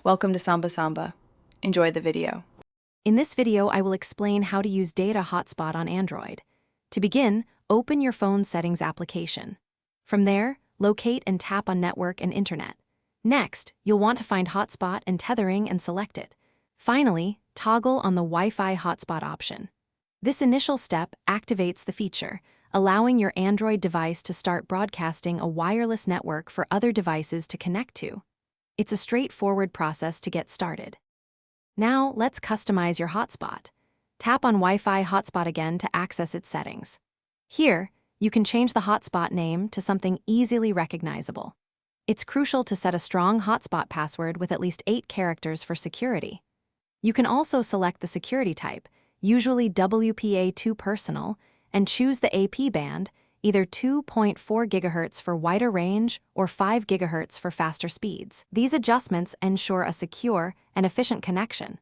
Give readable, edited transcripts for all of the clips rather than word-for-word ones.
Welcome to Samba Samba. Enjoy the video. In this video, I will explain how to use Data Hotspot on Android. To begin, open your phone's settings application. From there, locate and tap on Network and Internet. Next, you'll want to find Hotspot and Tethering and select it. Finally, toggle on the Wi-Fi hotspot option. This initial step activates the feature, allowing your Android device to start broadcasting a wireless network for other devices to connect to. It's a straightforward process to get started. Now, let's customize your hotspot. Tap on Wi-Fi hotspot again to access its settings. Here, you can change the hotspot name to something easily recognizable. It's crucial to set a strong hotspot password with at least 8 characters for security. You can also select the security type, usually WPA2 personal, and choose the AP band, either 2.4 GHz for wider range or 5 GHz for faster speeds. These adjustments ensure a secure and efficient connection.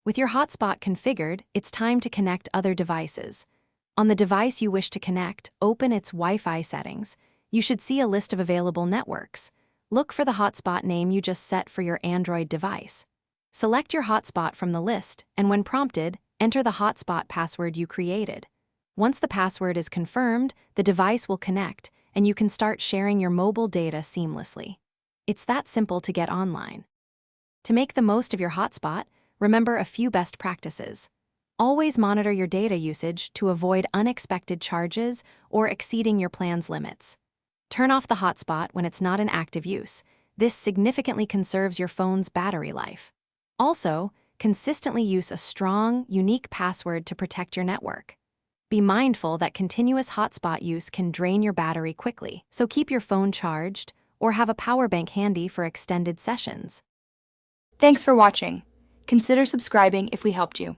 With your hotspot configured, it's time to connect other devices. On the device you wish to connect, open its Wi-Fi settings. You should see a list of available networks. Look for the hotspot name you just set for your Android device. Select your hotspot from the list, and when prompted, enter the hotspot password you created. Once the password is confirmed, the device will connect, and you can start sharing your mobile data seamlessly. It's that simple to get online. To make the most of your hotspot, remember a few best practices. Always monitor your data usage to avoid unexpected charges or exceeding your plan's limits. Turn off the hotspot when it's not in active use. This significantly conserves your phone's battery life. Also, consistently use a strong, unique password to protect your network. Be mindful that continuous hotspot use can drain your battery quickly, so keep your phone charged or have a power bank handy for extended sessions. Thanks for watching. Consider subscribing if we helped you.